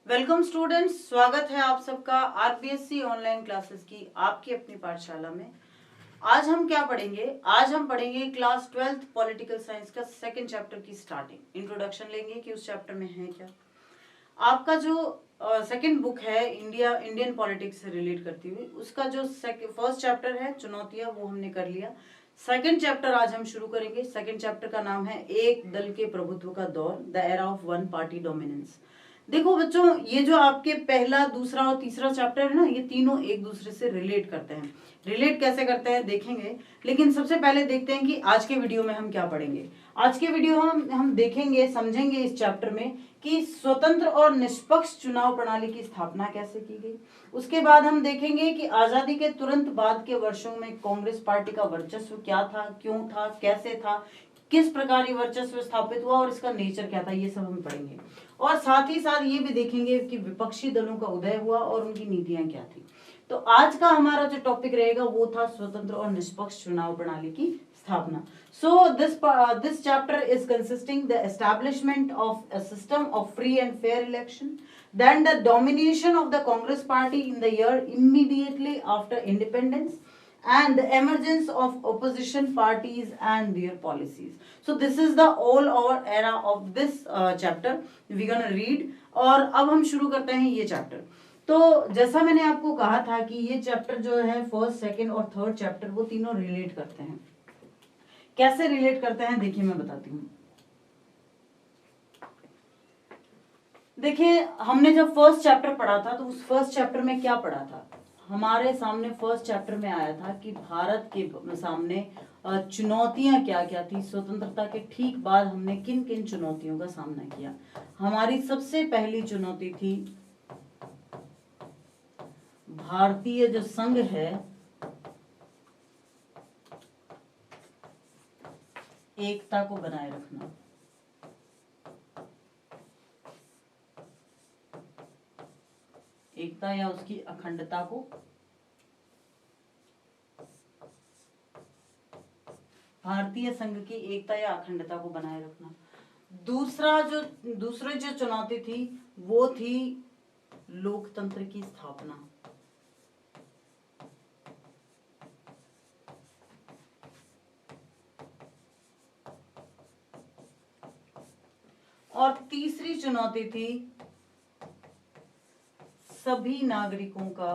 Welcome students, स्वागत है आप सबका आरपीएससी ऑनलाइन क्लासेस की आपकी अपनी पाठशाला में। आज हम क्या पढ़ेंगे? आज हम पढ़ेंगे क्लास 12th पॉलिटिकल साइंस का सेकंड चैप्टर की स्टार्टिंग इंट्रोडक्शन लेंगे कि उस चैप्टर में है क्या। आपका जो सेकंड बुक है इंडियन पॉलिटिक्स से रिलेट करती हुई, उसका जो फर्स्ट चैप्टर है चुनौतियां, वो हमने कर लिया। सेकंड चैप्टर आज हम शुरू करेंगे। सेकंड चैप्टर का नाम है एक दल के प्रभुत्व का दौर, the era of one party dominance. देखो बच्चों, ये जो आपके पहला, दूसरा और तीसरा चैप्टर है ना, ये तीनों एक दूसरे से रिलेट करते हैं। रिलेट कैसे करते हैं देखेंगे, लेकिन सबसे पहले देखते हैं कि आज के वीडियो में हम क्या पढ़ेंगे। आज के वीडियो हम देखेंगे, समझेंगे इस चैप्टर में कि स्वतंत्र और निष्पक्ष चुनाव प्रणाली की स्थापना कैसे की गई। उसके बाद हम देखेंगे कि आजादी के तुरंत बाद के वर्षों में कांग्रेस पार्टी का वर्चस्व क्या था, क्यों था, कैसे था, किस प्रकार ये वर्चस्व स्थापित हुआ और इसका नेचर क्या था, ये सब हम पढ़ेंगे। और साथ ही साथ ये भी देखेंगे कि विपक्षी दलों का उदय हुआ और उनकी नीतियां क्या थी। तो आज का हमारा जो टॉपिक रहेगा वो था स्वतंत्र और निष्पक्ष चुनाव प्रणाली की स्थापना। So this chapter is consisting the establishment of a system of free and fair election, then the domination of the Congress party in the year immediately after independence, and the emergence of opposition parties and their policies. So this is the all over era of this chapter we gonna read। और अब हम शुरू करते हैं ये chapter. तो जैसा मैंने आपको कहा था कि ये चैप्टर जो है फर्स्ट, सेकंड और थर्ड चैप्टर वो तीनों रिलेट करते हैं। कैसे रिलेट करते हैं देखिए मैं बताती हूँ। देखिए, हमने जब फर्स्ट चैप्टर पढ़ा था तो उस फर्स्ट चैप्टर में क्या पढ़ा था? हमारे सामने फर्स्ट चैप्टर में आया था कि भारत के सामने चुनौतियां क्या क्या थी। स्वतंत्रता के ठीक बाद हमने किन किन चुनौतियों का सामना किया। हमारी सबसे पहली चुनौती थी भारतीय जो संघ है, एकता को बनाए रखना। एकता या उसकी अखंडता को भारतीय संघ की एकता या अखंडता को बनाए रखना। दूसरी जो चुनौती थी वो थी लोकतंत्र की स्थापना। और तीसरी चुनौती थी सभी नागरिकों का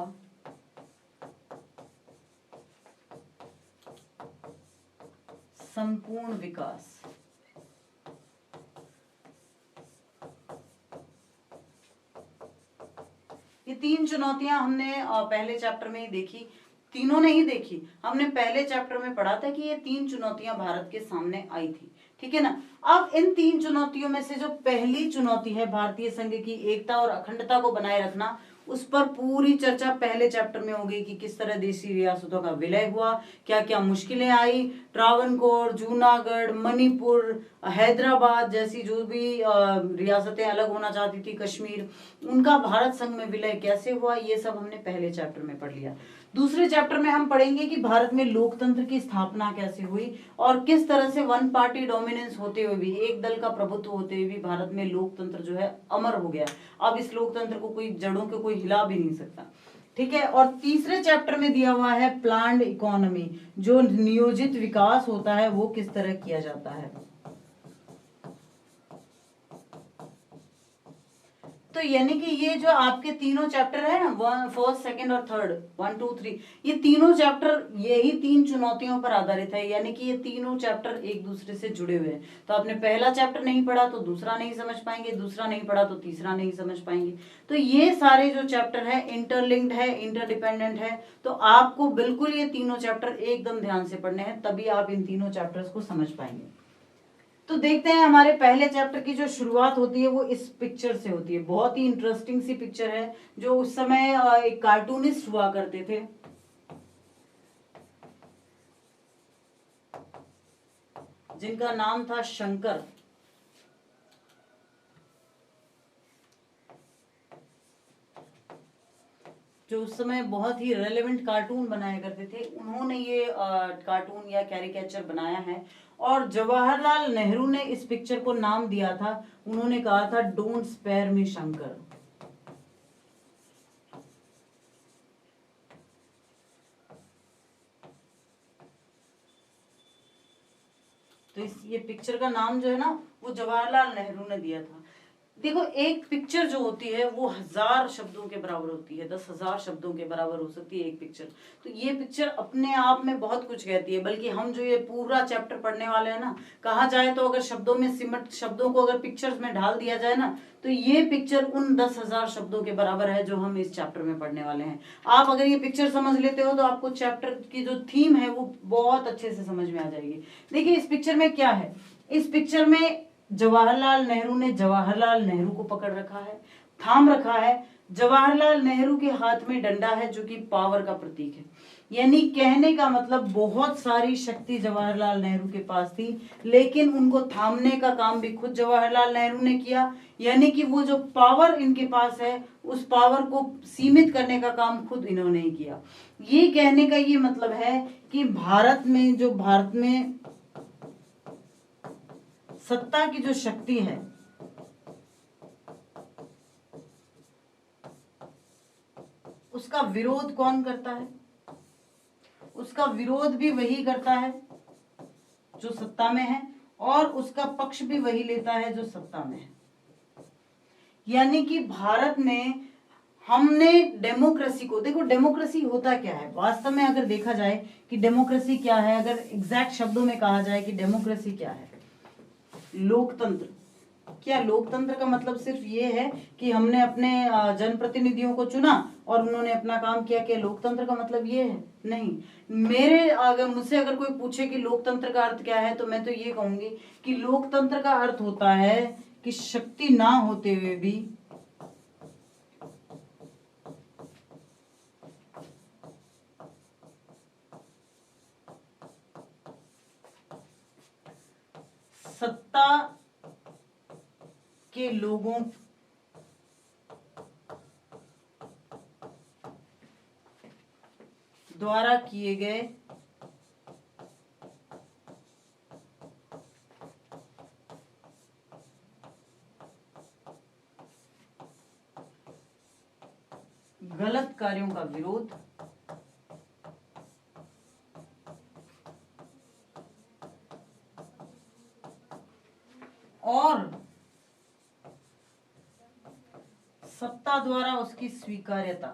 संपूर्ण विकास। ये तीन चुनौतियां हमने पहले चैप्टर में ही देखी। तीनों नहीं देखी, हमने पहले चैप्टर में पढ़ा था कि ये तीन चुनौतियां भारत के सामने आई थी। ठीक है ना। अब इन तीन चुनौतियों में से जो पहली चुनौती है भारतीय संघ की एकता और अखंडता को बनाए रखना, उस पर पूरी चर्चा पहले चैप्टर में हो गई कि किस तरह देशी रियासतों का विलय हुआ, क्या क्या मुश्किलें आई, ट्रावनकोर, जूनागढ़, मणिपुर, हैदराबाद जैसी जो भी रियासतें अलग होना चाहती थी, कश्मीर, उनका भारत संघ में विलय कैसे हुआ, ये सब हमने पहले चैप्टर में पढ़ लिया। दूसरे चैप्टर में हम पढ़ेंगे कि भारत में लोकतंत्र की स्थापना कैसे हुई और किस तरह से वन पार्टी डोमिनेंस होते हुए भी, एक दल का प्रभुत्व होते हुए भी भारत में लोकतंत्र जो है अमर हो गया। अब इस लोकतंत्र को कोई जड़ों के कोई हिला भी नहीं सकता। ठीक है। और तीसरे चैप्टर में दिया हुआ है प्लान्ड इकोनॉमी, जो नियोजित विकास होता है वो किस तरह किया जाता है। तो यानी कि ये जो आपके तीनों चैप्टर है ना, फर्स्ट, सेकंड और थर्ड, 1, 2, 3, ये तीनों चैप्टर यही तीन चुनौतियों पर आधारित है। यानी कि ये तीनों चैप्टर एक दूसरे से जुड़े हुए हैं। तो आपने पहला चैप्टर नहीं पढ़ा तो दूसरा नहीं समझ पाएंगे, दूसरा नहीं पढ़ा तो तीसरा नहीं समझ पाएंगे। तो ये सारे जो चैप्टर है इंटरलिंक्ड है, इंटरडिपेंडेंट है। तो आपको बिल्कुल ये तीनों चैप्टर एकदम ध्यान से पढ़ने हैं, तभी आप इन तीनों चैप्टर्स को समझ पाएंगे। तो देखते हैं, हमारे पहले चैप्टर की जो शुरुआत होती है वो इस पिक्चर से होती है। बहुत ही इंटरेस्टिंग सी पिक्चर है, जो उस समय एक कार्टूनिस्ट हुआ करते थे, जिनका नाम था शंकर। जो उस समय बहुत ही रेलेवेंट कार्टून बनाया करते थे, उन्होंने ये कार्टून या कैरिकेचर बनाया है। और जवाहरलाल नेहरू ने इस पिक्चर को नाम दिया था, उन्होंने कहा था डोंट स्पेयर मी शंकर। ये पिक्चर का नाम जो है ना वो जवाहरलाल नेहरू ने दिया था। देखो एक पिक्चर जो होती है वो 1000 शब्दों के बराबर होती है, 10,000 शब्दों के बराबर हो सकती है एक पिक्चर। तो ये पिक्चर अपने आप में बहुत कुछ कहती है। बल्कि हम जो ये पूरा चैप्टर पढ़ने वाले हैं ना, कहा जाए तो अगर शब्दों में सिमट, शब्दों को अगर पिक्चर्स में ढाल दिया जाए ना, तो ये पिक्चर उन 10,000 शब्दों के बराबर है जो हम इस चैप्टर में पढ़ने वाले हैं। आप अगर ये पिक्चर समझ लेते हो तो आपको चैप्टर की जो थीम है वो बहुत अच्छे से समझ में आ जाएगी। देखिए इस पिक्चर में क्या है, इस पिक्चर में जवाहरलाल नेहरू ने जवाहरलाल नेहरू को पकड़ रखा है, थाम रखा है। जवाहरलाल नेहरू के हाथ में डंडा है जो कि पावर का प्रतीक है। यानी कहने का मतलब बहुत सारी शक्ति जवाहरलाल नेहरू के पास थी, लेकिन उनको थामने का काम भी खुद जवाहरलाल नेहरू ने किया। यानी कि वो जो पावर इनके पास है उस पावर को सीमित करने का काम खुद इन्होंने ही किया। ये कहने का ये मतलब है कि भारत में सत्ता की जो शक्ति है उसका विरोध कौन करता है? उसका विरोध भी वही करता है जो सत्ता में है, और उसका पक्ष भी वही लेता है जो सत्ता में है। यानी कि भारत में हमने डेमोक्रेसी को, देखो डेमोक्रेसी होता क्या है वास्तव में, अगर देखा जाए कि डेमोक्रेसी क्या है, अगर एग्जैक्ट शब्दों में कहा जाए कि डेमोक्रेसी क्या है, लोकतंत्र। क्या लोकतंत्र का मतलब सिर्फ ये है कि हमने अपने जनप्रतिनिधियों को चुना और उन्होंने अपना काम किया? क्या लोकतंत्र का मतलब ये है? नहीं। मुझसे अगर कोई पूछे कि लोकतंत्र का अर्थ क्या है, तो मैं तो ये कहूंगी कि लोकतंत्र का अर्थ होता है कि शक्ति ना होते हुए भी सत्ता के लोगों द्वारा किए गए गलत कार्यों का विरोध और सत्ता द्वारा उसकी स्वीकार्यता।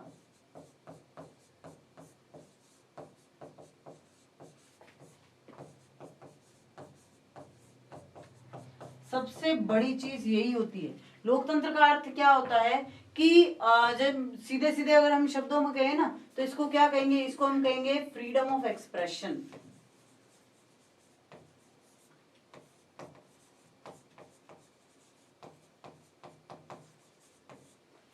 सबसे बड़ी चीज यही होती है। लोकतंत्र का अर्थ क्या होता है कि जब सीधे सीधे अगर हम शब्दों में कहें ना, तो इसको क्या कहेंगे? इसको हम कहेंगे freedom of expression.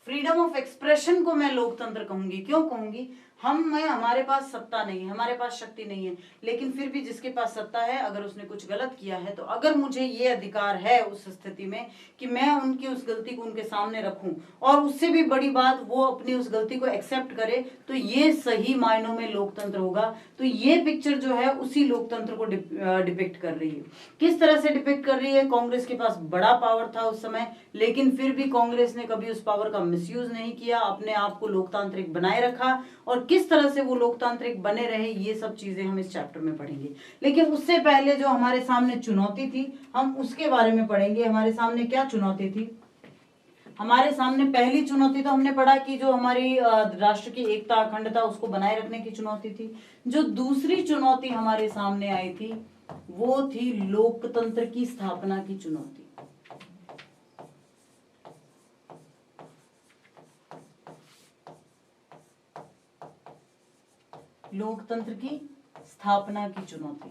Freedom of expression को मैं लोकतंत्र कहूंगी। क्यों कहूंगी? हमारे पास सत्ता नहीं है, हमारे पास शक्ति नहीं है, लेकिन फिर भी जिसके पास सत्ता है, अगर उसने कुछ गलत किया है, तो अगर मुझे ये अधिकार है उस स्थिति में कि मैं उनकी उस गलती को उनके सामने रखूं, और उससे भी बड़ी बात वो अपनी उस गलती को एक्सेप्ट करे, तो ये सही मायनों में लोकतंत्र होगा। तो ये पिक्चर जो है उसी लोकतंत्र को डिपिक्ट कर रही है। किस तरह से डिपिक्ट कर रही है? कांग्रेस के पास बड़ा पावर था उस समय, लेकिन फिर भी कांग्रेस ने कभी उस पावर का मिसयूज नहीं किया, अपने आप को लोकतांत्रिक बनाए रखा, और किस तरह से वो लोकतांत्रिक बने रहे, ये सब चीजें हम इस चैप्टर में पढ़ेंगे। लेकिन उससे पहले जो हमारे सामने चुनौती थी, हम उसके बारे में पढ़ेंगे। हमारे सामने क्या चुनौती थी? हमारे सामने पहली चुनौती तो हमने पढ़ा कि जो हमारी राष्ट्र की एकता अखंडता उसको बनाए रखने की चुनौती थी। जो दूसरी चुनौती हमारे सामने आई थी वो थी लोकतंत्र की स्थापना की चुनौती। लोकतंत्र की स्थापना की चुनौती।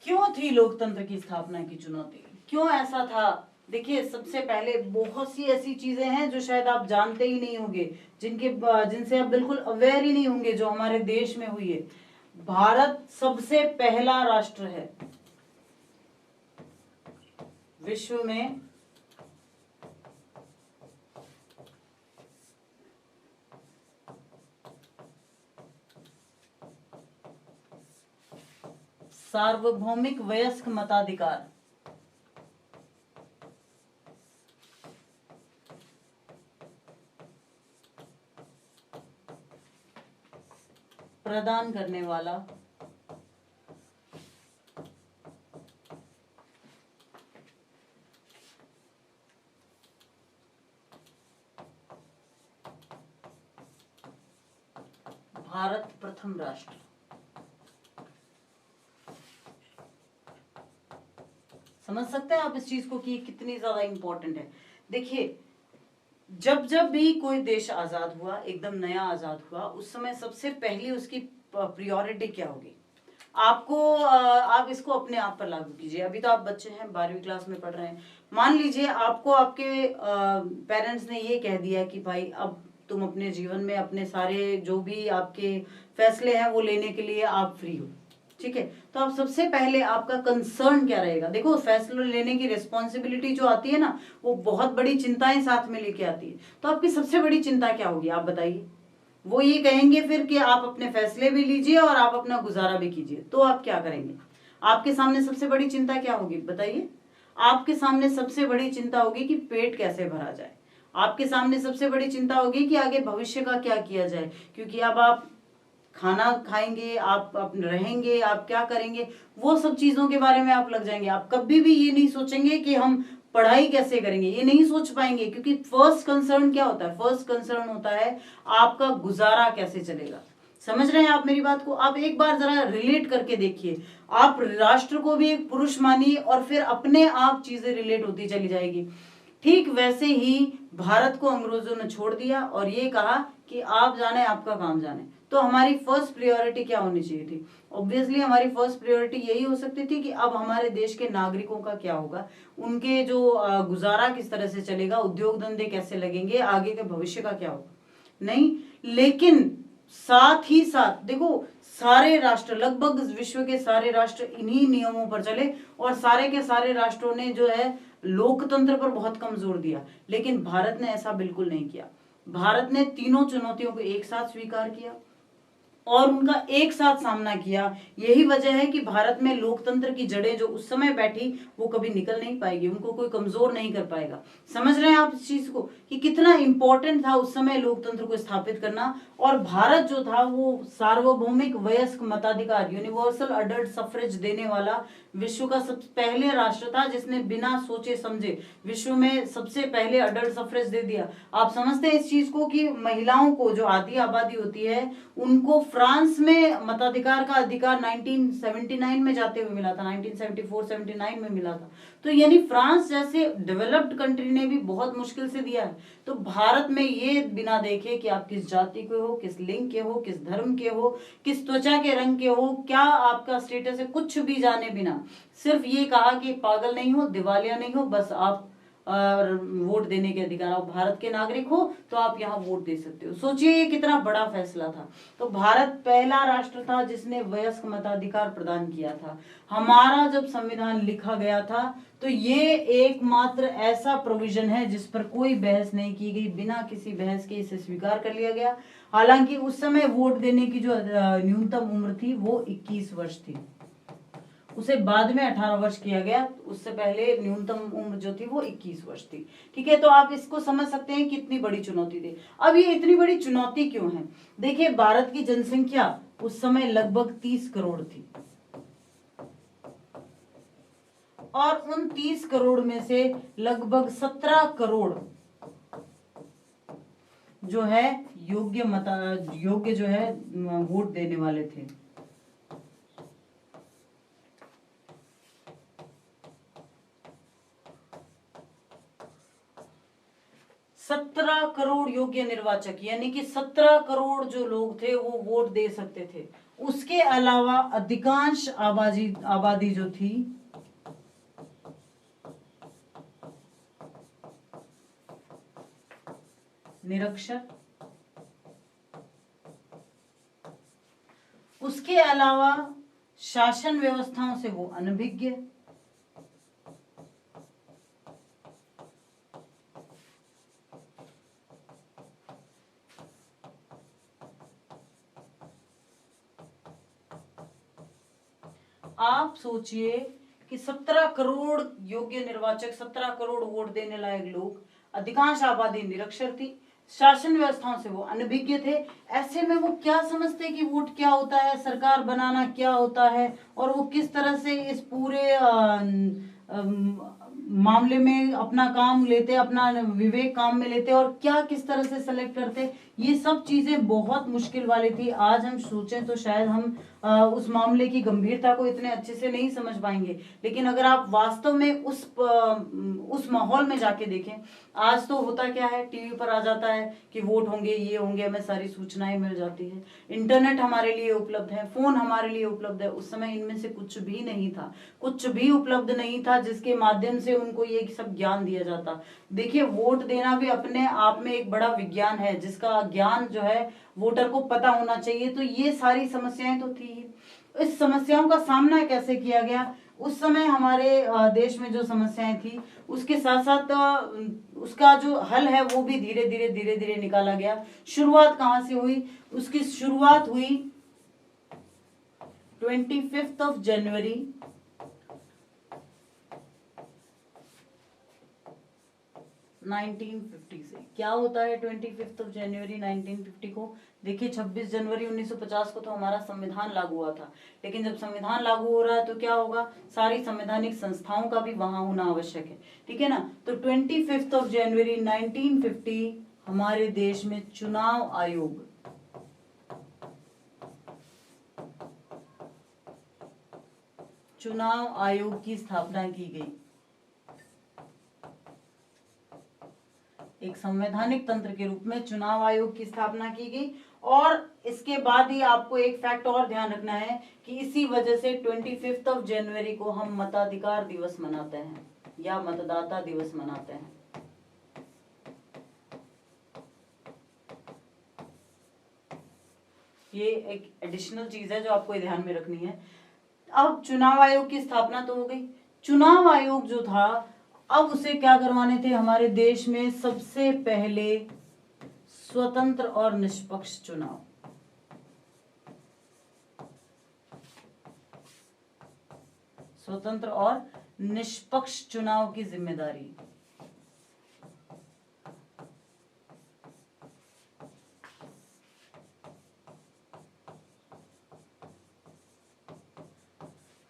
क्यों थी लोकतंत्र की स्थापना की चुनौती? क्यों ऐसा था? देखिए सबसे पहले बहुत सी ऐसी चीजें हैं जो शायद आप जानते ही नहीं होंगे, जिनसे आप बिल्कुल अवेयर ही नहीं होंगे, जो हमारे देश में हुई है। भारत सबसे पहला राष्ट्र है विश्व में सार्वभौमिक वयस्क मताधिकार। प्रदान करने वाला भारत प्रथम राष्ट्र। समझ सकते हैं आप इस चीज को कि कितनी ज्यादा इंपॉर्टेंट है। देखिए, जब जब भी कोई देश आजाद हुआ, एकदम नया आजाद हुआ, उस समय सबसे पहले उसकी प्रायोरिटी क्या होगी? आपको आप इसको अपने आप पर लागू कीजिए। अभी तो आप बच्चे हैं, 12वीं क्लास में पढ़ रहे हैं। मान लीजिए आपको आपके पेरेंट्स ने ये कह दिया कि भाई अब तुम अपने जीवन में अपने सारे जो भी आपके फैसले हैं वो लेने के लिए आप फ्री हो, ठीक है। तो आप सबसे पहले आपका कंसर्न क्या रहेगा? देखो, फैसले लेने की रिस्पॉन्सिबिलिटी जो आती है ना, वो बहुत बड़ी चिंताएं साथ में लेके आती है। तो आपकी सबसे बड़ी चिंता क्या होगी, आप बताइए। वो ये कहेंगे फिर कि आप अपने फैसले भी लीजिए और आप अपना गुजारा भी कीजिए, तो आप क्या करेंगे? आपके सामने सबसे बड़ी चिंता क्या होगी, बताइए। आपके सामने सबसे बड़ी चिंता होगी कि पेट कैसे भरा जाए। आपके सामने सबसे बड़ी चिंता होगी कि आगे भविष्य का क्या किया जाए, क्योंकि अब आप खाना खाएंगे, आप रहेंगे, आप क्या करेंगे, वो सब चीजों के बारे में आप लग जाएंगे। आप कभी भी ये नहीं सोचेंगे कि हम पढ़ाई कैसे करेंगे, ये नहीं सोच पाएंगे, क्योंकि फर्स्ट कंसर्न क्या होता है? फर्स्ट कंसर्न होता है आपका गुजारा कैसे चलेगा। समझ रहे हैं आप मेरी बात को? आप एक बार जरा रिलेट करके देखिए। आप राष्ट्र को भी एक पुरुष मानिए और फिर अपने आप चीजें रिलेट होती चली जाएगी। ठीक वैसे ही भारत को अंग्रेजों ने छोड़ दिया और ये कहा कि आप जाने, आपका काम जाने। तो हमारी फर्स्ट प्रायोरिटी क्या होनी चाहिए थी? ऑब्वियसली हमारी फर्स्ट प्रायोरिटी यही हो सकती थी कि अब हमारे देश के नागरिकों का क्या होगा, उनके जो गुजारा किस तरह से चलेगा, उद्योग धंधे कैसे लगेंगे, आगे के भविष्य का क्या होगा। नहीं, लेकिन साथ ही साथ देखो, सारे राष्ट्र, लगभग विश्व के सारे राष्ट्र इन्हीं नियमों पर चले और सारे के सारे राष्ट्रों ने जो है लोकतंत्र पर बहुत कम जोर दिया। लेकिन भारत ने ऐसा बिल्कुल नहीं किया। भारत ने तीनों चुनौतियों को एक साथ स्वीकार किया और उनका एक साथ सामना किया। यही वजह है कि भारत में लोकतंत्र की जड़ें जो उस समय बैठी वो कभी निकल नहीं पाएगी, उनको कोई कमजोर नहीं कर पाएगा। समझ रहे हैं आप इस चीज को कि कितना इंपॉर्टेंट था उस समय लोकतंत्र को स्थापित करना। और भारत जो था वो सार्वभौमिक वयस्क मताधिकार, यूनिवर्सल अडल्ट सफरेज देने वाला विश्व का सबसे पहले राष्ट्र था जिसने बिना सोचे समझे विश्व में सबसे पहले अडल्ट सफरेज दे दिया। आप समझते हैं इस चीज को कि महिलाओं को, जो आधी आबादी होती है, उनको फ्रांस में मताधिकार का अधिकार 1979 में जाते हुए मिला था, 1974-79 में मिला था। तो यानी फ्रांस जैसे डेवलप्ड कंट्री ने भी बहुत मुश्किल से दिया है। तो भारत में ये बिना देखे कि आप किस जाति के हो, किस लिंग के हो, किस धर्म के हो, किस त्वचा के रंग के हो, क्या आपका स्टेटस है, कुछ भी जाने बिना सिर्फ ये कहा कि पागल नहीं हो, दिवालिया नहीं हो, बस आप वोट देने के अधिकार, आप भारत के नागरिक हो तो आप यहाँ वोट दे सकते हो। सोचिए ये कितना बड़ा फैसला था। तो भारत पहला राष्ट्र था जिसने वयस्क मताधिकार प्रदान किया था। हमारा जब संविधान लिखा गया था तो ये एकमात्र ऐसा प्रोविजन है जिस पर कोई बहस नहीं की गई, बिना किसी बहस के इसे स्वीकार कर लिया गया। हालांकि उस समय वोट देने की जो न्यूनतम उम्र थी वो 21 वर्ष थी, उसे बाद में 18 वर्ष किया गया। उससे पहले न्यूनतम उम्र जो थी वो 21 वर्ष थी। ठीक है, तो आप इसको समझ सकते हैं कितनी बड़ी चुनौती थी। अब ये इतनी बड़ी चुनौती क्यों है? देखिए, भारत की जनसंख्या उस समय लगभग 30 करोड़ थी और उन 30 करोड़ में से लगभग 17 करोड़ जो है योग्य जो है वोट देने वाले थे। 17 करोड़ योग्य निर्वाचक, यानी कि 17 करोड़ जो लोग थे वो वोट दे सकते थे। उसके अलावा अधिकांश आबादी जो थी निरक्षर, उसके अलावा शासन व्यवस्थाओं से वो अनभिज्ञ, आप सोचिए कि 17 करोड़ योग्य निर्वाचक, 17 करोड़ वोट देने लायक लोग, अधिकांश आबादी निरक्षर थी, शासन व्यवस्थाओं से वो अनभिज्ञ थे। ऐसे में वो क्या समझते कि वोट क्या होता है, सरकार बनाना क्या होता है, और वो किस तरह से इस पूरे मामले में अपना काम लेते, अपना विवेक काम में लेते, और क्या किस तरह से सेलेक्ट करते। ये सब चीजें बहुत मुश्किल वाली थी। आज हम सोचें तो शायद हम उस मामले की गंभीरता को इतने अच्छे से नहीं समझ पाएंगे, लेकिन अगर आप वास्तव में उस माहौल में जाके देखें, आज तो होता क्या है, टीवी पर आ जाता है कि वोट होंगे, ये होंगे, हमें सारी सूचनाएं मिल जाती है, इंटरनेट हमारे लिए उपलब्ध है, फोन हमारे लिए उपलब्ध है। उस समय इनमें से कुछ भी नहीं था, कुछ भी उपलब्ध नहीं था जिसके माध्यम से उनको ये सब ज्ञान दिया जाता। देखिए, वोट देना भी अपने आप में एक बड़ा विज्ञान है, जिसका ज्ञान जो है वोटर को पता होना चाहिए। तो ये सारी समस्याएं तो थी ही। इस समस्याओं का सामना कैसे किया गया, उस समय हमारे देश में जो समस्याएं थी उसके साथ साथ उसका जो हल है वो भी धीरे धीरे धीरे धीरे निकाला गया। शुरुआत कहां से हुई, उसकी शुरुआत हुई 25 जनवरी 1950 से। क्या होता है 25 जनवरी 1950 को? देखिए, 26 जनवरी 1950 को तो हमारा संविधान लागू हुआ था, लेकिन जब संविधान लागू हो रहा है तो क्या होगा, सारी संवैधानिक संस्थाओं का भी वहां होना आवश्यक है, ठीक है ना। तो 25 जनवरी 1950 हमारे देश में चुनाव आयोग की स्थापना की गई। एक संवैधानिक तंत्र के रूप में चुनाव आयोग की स्थापना की गई। और इसके बाद ही आपको एक फैक्ट और ध्यान रखना है कि इसी वजह से 25 जनवरी को हम मताधिकार दिवस मनाते हैं या मतदाता दिवस मनाते हैं। ये एक एडिशनल चीज है जो आपको ध्यान में रखनी है। अब चुनाव आयोग की स्थापना तो हो गई। चुनाव आयोग जो था, अब उसे क्या करवाने थे, हमारे देश में सबसे पहले स्वतंत्र और निष्पक्ष चुनाव। स्वतंत्र और निष्पक्ष चुनाव की जिम्मेदारी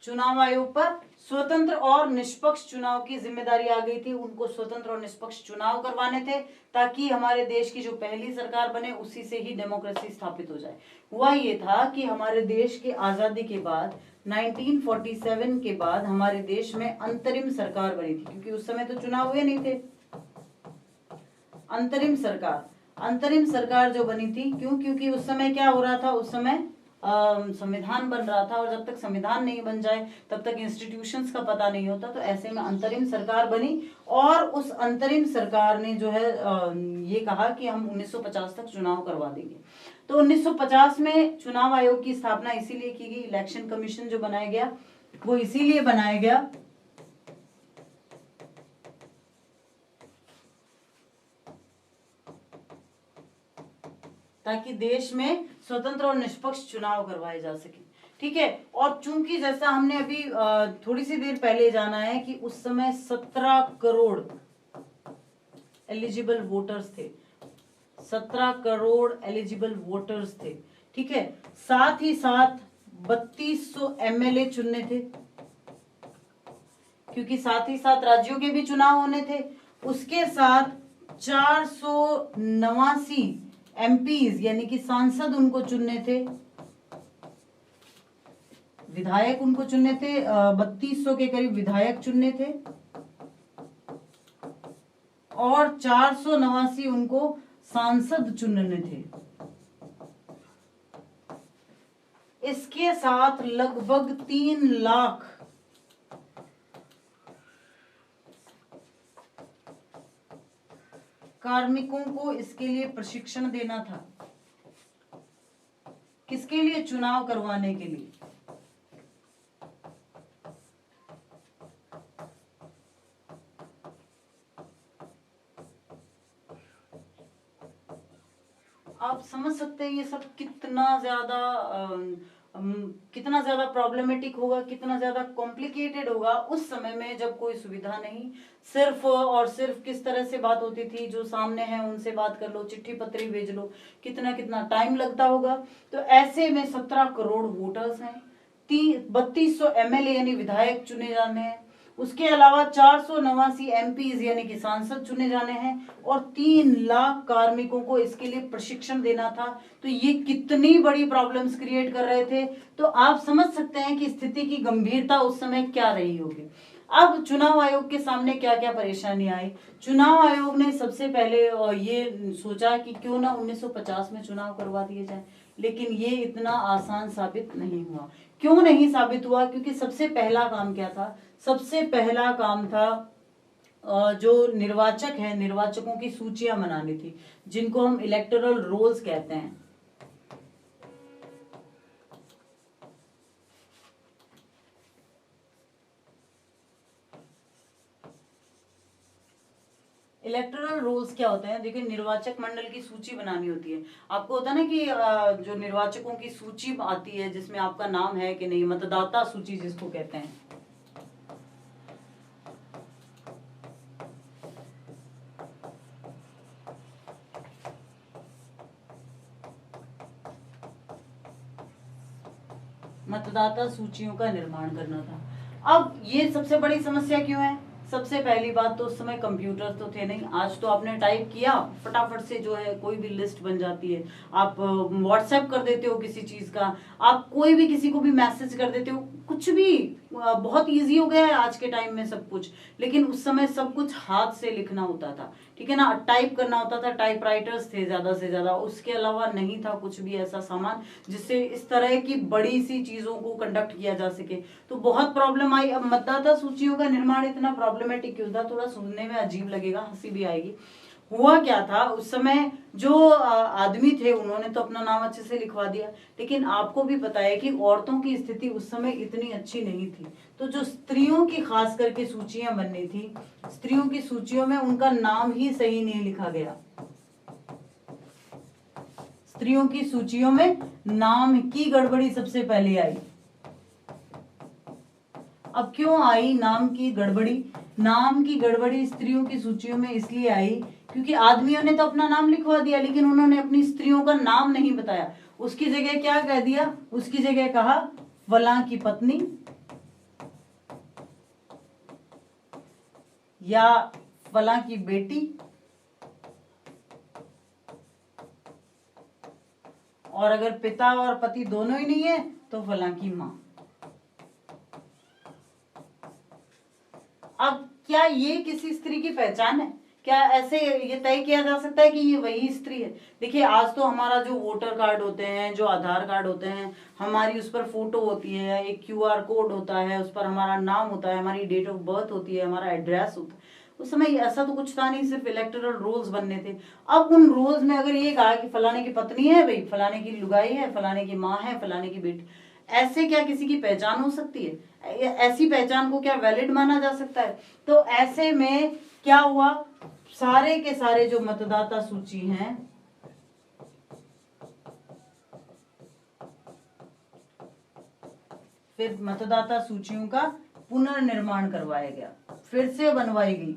चुनाव आयोग पर स्वतंत्र और निष्पक्ष चुनाव की जिम्मेदारी आ गई थी। उनको स्वतंत्र और निष्पक्ष चुनाव करवाने थे ताकि हमारे देश की जो पहली सरकार बने उसी से ही डेमोक्रेसी स्थापित हो जाए। हुआ ये था कि हमारे देश की आजादी के बाद 1947 के बाद हमारे देश में अंतरिम सरकार बनी थी, क्योंकि उस समय तो चुनाव हुए नहीं थे। अंतरिम सरकार जो बनी थी, क्यों? क्योंकि उस समय क्या हो रहा था, उस समय संविधान बन रहा था, और जब तक संविधान नहीं बन जाए तब तक इंस्टीट्यूशंस का पता नहीं होता। तो ऐसे में अंतरिम सरकार बनी, और उस अंतरिम सरकार ने जो है ये कहा कि हम 1950 तक चुनाव करवा देंगे। तो 1950 में चुनाव आयोग की स्थापना इसीलिए की गई। इलेक्शन कमीशन जो बनाया गया वो इसीलिए बनाया गया ताकि देश में स्वतंत्र और निष्पक्ष चुनाव करवाए जा सके, ठीक है। और चूंकि जैसा हमने अभी थोड़ी सी देर पहले जाना है कि उस समय 17 करोड़ एलिजिबल वोटर्स थे, 17 करोड़ एलिजिबल वोटर्स थे, ठीक है। साथ ही साथ 3200 एमएलए चुनने थे, क्योंकि साथ ही साथ राज्यों के भी चुनाव होने थे। उसके साथ 489 एमपीज यानी कि सांसद उनको चुनने थे, विधायक उनको चुनने थे, 3200 के करीब विधायक चुनने थे, और 489 उनको सांसद चुनने थे। इसके साथ लगभग 3 लाख कार्मिकों को इसके लिए प्रशिक्षण देना था। किसके लिए? चुनाव करवाने के लिए। आप समझ सकते हैं ये सब कितना ज्यादा कितना ज्यादा प्रॉब्लमेटिक होगा, कितना ज्यादा कॉम्प्लिकेटेड होगा उस समय में जब कोई सुविधा नहीं, सिर्फ और सिर्फ किस तरह से बात होती थी, जो सामने है उनसे बात कर लो, चिट्ठी पत्री भेज लो, कितना कितना टाइम लगता होगा। तो ऐसे में 17 करोड़ वोटर्स हैं, 3200 एमएलए यानी विधायक चुने जाने हैं, उसके अलावा 489 एमपीज यानी कि सांसद चुने जाने हैं, और 3 लाख कार्मिकों को इसके लिए प्रशिक्षण देना था। तो ये कितनी बड़ी प्रॉब्लम्स क्रिएट कर रहे थे। तो आप समझ सकते हैं कि स्थिति की गंभीरता उस समय क्या रही होगी। अब चुनाव आयोग के सामने क्या क्या परेशानी आई। चुनाव आयोग ने सबसे पहले ये सोचा कि क्यों ना 1950 में चुनाव करवा दिए जाए, लेकिन ये इतना आसान साबित नहीं हुआ। क्यों नहीं साबित हुआ? क्योंकि सबसे पहला काम क्या था? सबसे पहला काम था जो निर्वाचक है, निर्वाचकों की सूचियां बनानी थी, जिनको हम इलेक्टोरल रोल्स कहते हैं। इलेक्टोरल रोल्स क्या होते हैं? देखिए, निर्वाचक मंडल की सूची बनानी होती है। आपको होता है ना कि जो निर्वाचकों की सूची आती है जिसमें आपका नाम है कि नहीं, मतदाता सूची जिसको कहते हैं। मतदाता सूचियों का निर्माण करना था। अब ये सबसे बड़ी समस्या क्यों है? सबसे पहली बात तो उस समय कंप्यूटर तो थे नहीं। आज तो आपने टाइप किया, फटाफट से जो है कोई भी लिस्ट बन जाती है। आप व्हाट्सएप कर देते हो किसी चीज का, आप कोई भी किसी को भी मैसेज कर देते हो, कुछ भी बहुत इजी हो गया है आज के टाइम में सब कुछ। लेकिन उस समय सब कुछ हाथ से लिखना होता था, ठीक है ना, टाइप करना होता था, टाइपराइटर्स थे ज्यादा से ज्यादा, उसके अलावा नहीं था कुछ भी ऐसा सामान जिससे इस तरह की बड़ी सी चीजों को कंडक्ट किया जा सके। तो बहुत प्रॉब्लम आई। अब मतदाता सूचियों का निर्माण इतना प्रॉब्लमेटिक क्यों था? थोड़ा सुनने में अजीब लगेगा, हंसी भी आएगी। हुआ क्या था उस समय, जो आदमी थे उन्होंने तो अपना नाम अच्छे से लिखवा दिया, लेकिन आपको भी पता है कि औरतों की स्थिति उस समय इतनी अच्छी नहीं थी। तो जो स्त्रियों की खास करके सूचियां बननी थी, स्त्रियों की सूचियों में उनका नाम ही सही नहीं लिखा गया। स्त्रियों की सूचियों में नाम की गड़बड़ी सबसे पहले आई। अब क्यों आई नाम की गड़बड़ी? नाम की गड़बड़ी स्त्रियों की सूचियों में इसलिए आई क्योंकि आदमियों ने तो अपना नाम लिखवा दिया, लेकिन उन्होंने अपनी स्त्रियों का नाम नहीं बताया। उसकी जगह क्या कह दिया? उसकी जगह कहा फलां की पत्नी या फलां की बेटी, और अगर पिता और पति दोनों ही नहीं है तो फलां की मां। अब क्या ये किसी स्त्री की पहचान है? क्या ऐसे ये तय किया जा सकता है कि ये वही स्त्री है? देखिए, आज तो हमारा जो वोटर कार्ड होते हैं, जो आधार कार्ड होते हैं, हमारी उस पर फोटो होती है, एक क्यूआर कोड होता है, उस पर हमारा नाम होता है, हमारी डेट ऑफ बर्थ होती है, हमारा एड्रेस होता है। उस समय ऐसा तो कुछ था नहीं, सिर्फ इलेक्टोरल रोल्स बनने थे। अब उन रोल्स में अगर ये कहा कि फलाने की पत्नी है भाई, फलाने की लुगाई है, फलाने की माँ है, फलाने की बेटी, ऐसे क्या किसी की पहचान हो सकती है? ऐसी पहचान को क्या वैलिड माना जा सकता है? तो ऐसे में क्या हुआ, सारे के सारे जो मतदाता सूची हैं, फिर मतदाता सूचियों का पुनर्निर्माण करवाया गया, फिर से बनवाई गई।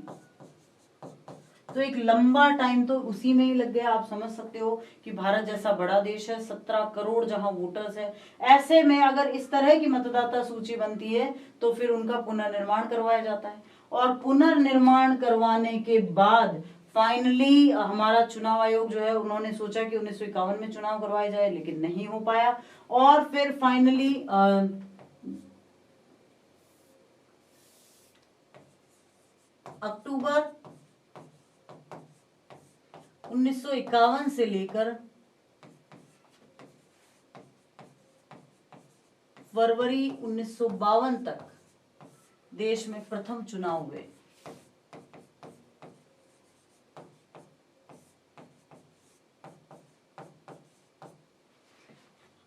तो एक लंबा टाइम तो उसी में ही लग गया। आप समझ सकते हो कि भारत जैसा बड़ा देश है, 17 करोड़ जहां वोटर्स है, ऐसे में अगर इस तरह की मतदाता सूची बनती है तो फिर उनका पुनर्निर्माण करवाया जाता है। और पुनर्निर्माण करवाने के बाद फाइनली हमारा चुनाव आयोग जो है, उन्होंने सोचा कि 1951 में चुनाव करवाया जाए, लेकिन नहीं हो पाया। और फिर फाइनली अक्टूबर 1951 से लेकर फरवरी 1952 तक देश में प्रथम चुनाव हुए।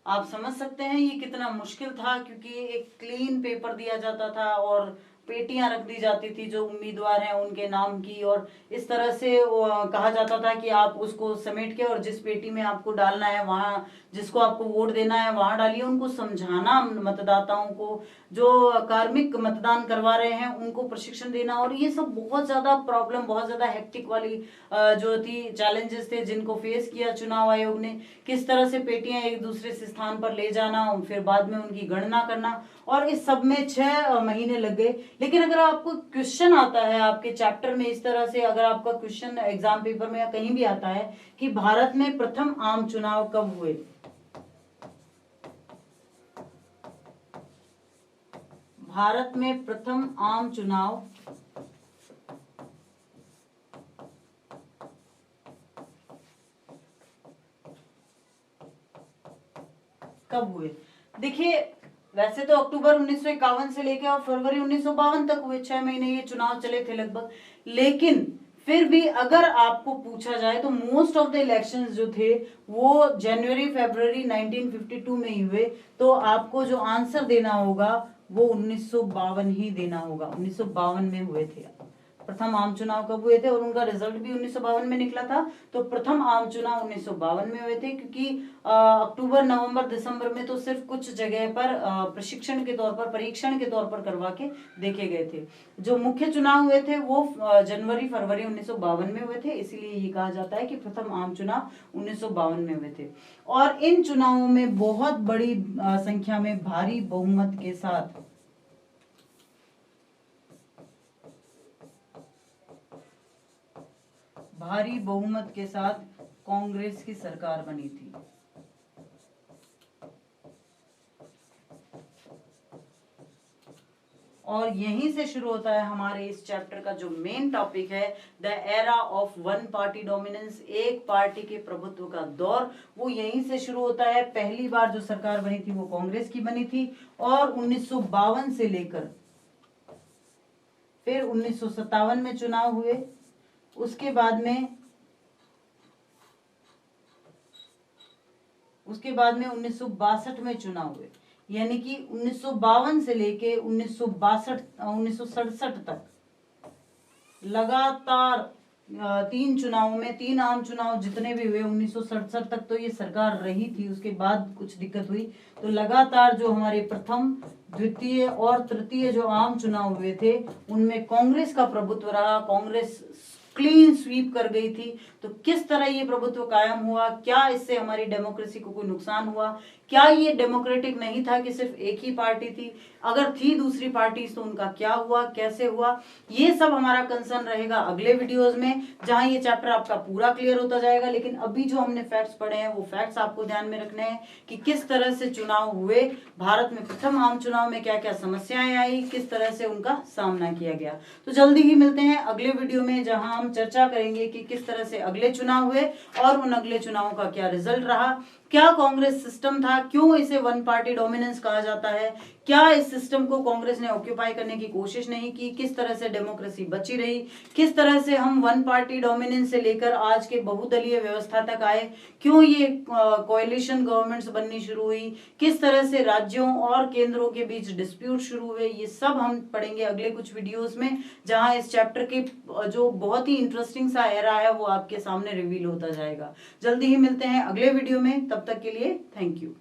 आप समझ सकते हैं ये कितना मुश्किल था, क्योंकि एक क्लीन पेपर दिया जाता था और पेटियां रख दी जाती थी जो उम्मीदवार हैं उनके नाम की, और इस तरह से कहा जाता था कि आप उसको समेट के और जिस पेटी में आपको डालना है वहां, जिसको आपको वोट देना है वहां डालिए। उनको समझाना मतदाताओं को, जो कार्मिक मतदान करवा रहे हैं उनको प्रशिक्षण देना, और ये सब बहुत ज्यादा प्रॉब्लम, बहुत ज्यादा हेक्टिक वाली जो थी, चैलेंजेस थे जिनको फेस किया चुनाव आयोग ने। किस तरह से पेटियां एक दूसरे से स्थान पर ले जाना, फिर बाद में उनकी गणना करना, और इस सब में 6 महीने लग गए। लेकिन अगर आपको क्वेश्चन आता है आपके चैप्टर में इस तरह से, अगर आपका क्वेश्चन एग्जाम पेपर में या कहीं भी आता है कि भारत में प्रथम आम चुनाव कब हुए, भारत में प्रथम आम चुनाव कब हुए। देखिए, वैसे तो अक्टूबर 1951 से लेकर और फरवरी 1952 तक हुए, 6 महीने ये चुनाव चले थे लगभग। लेकिन फिर भी अगर आपको पूछा जाए तो मोस्ट ऑफ द इलेक्शंस जो थे वो जनवरी फरवरी 1952 में ही हुए। तो आपको जो आंसर देना होगा वो 1952 ही देना होगा। 1952 में हुए थे प्रथम आम चुनाव। कब हुए थे और उनका रिजल्ट भी 1952 में निकला था। तो प्रथम आम चुनाव 1952 में हुए थे, क्योंकि अक्टूबर नवंबर दिसंबर में तो सिर्फ कुछ जगह पर प्रशिक्षण के तौर पर, परीक्षण के तौर पर करवा के देखे गए थे। जो मुख्य चुनाव हुए थे वो जनवरी फरवरी 1952 में हुए थे, इसीलिए ये कहा जाता है कि प्रथम आम चुनाव 1952 में हुए थे। और इन चुनावों में बहुत बड़ी संख्या में भारी बहुमत के साथ कांग्रेस की सरकार बनी थी। और यहीं से शुरू होता है हमारे इस चैप्टर का जो मेन टॉपिक है, the era of one party dominance, एक पार्टी के प्रभुत्व का दौर। वो यहीं से शुरू होता है। पहली बार जो सरकार बनी थी वो कांग्रेस की बनी थी, और 1952 से लेकर फिर 1957 में चुनाव हुए। उसके बाद में 1962 में चुनाव हुए। यानी कि 1952 से लेके 1967 तक लगातार 3 चुनावों में, 3 आम चुनाव जितने भी हुए 1967 तक तो ये सरकार रही थी। उसके बाद कुछ दिक्कत हुई। तो लगातार जो हमारे प्रथम, द्वितीय और तृतीय जो आम चुनाव हुए थे उनमें कांग्रेस का प्रभुत्व रहा। कांग्रेस क्लीन स्वीप कर गई थी। तो किस तरह ये प्रभुत्व कायम हुआ, क्या इससे हमारी डेमोक्रेसी को कोई नुकसान हुआ, क्या ये डेमोक्रेटिक नहीं था कि सिर्फ एक ही पार्टी थी, अगर थी दूसरी पार्टी तो उनका क्या हुआ, कैसे हुआ, ये सब हमारा कंसर्न रहेगा अगले वीडियोस में, जहां ये चैप्टर आपका पूरा क्लियर होता जाएगा। लेकिन अभी जो हमने फैक्ट्स पढ़े हैं वो फैक्ट्स आपको ध्यान में रखने हैं कि किस तरह से चुनाव हुए, भारत में प्रथम आम चुनाव में क्या क्या समस्याएं आई, किस तरह से उनका सामना किया गया। तो जल्दी ही मिलते हैं अगले वीडियो में, जहां हम चर्चा करेंगे कि किस तरह से अगले चुनाव हुए और उन अगले चुनावों का क्या रिजल्ट रहा, क्या कांग्रेस सिस्टम था, क्यों इसे वन पार्टी डोमिनेंस कहा जाता है, क्या इस सिस्टम को कांग्रेस ने ऑक्यूपाई करने की कोशिश नहीं की, किस तरह से डेमोक्रेसी बची रही, किस तरह से हम वन पार्टी डोमिनेंस से लेकर आज के बहुदलीय व्यवस्था तक आए, क्यों ये कोएलिशन गवर्नमेंट्स बननी शुरू हुई, किस तरह से राज्यों और केंद्रों के बीच डिस्प्यूट शुरू हुए, ये सब हम पढ़ेंगे अगले कुछ वीडियोस में, जहां इस चैप्टर के जो बहुत ही इंटरेस्टिंग सा एरा है वो आपके सामने रिवील होता जाएगा। जल्दी ही मिलते हैं अगले वीडियो में, तब तक के लिए थैंक यू।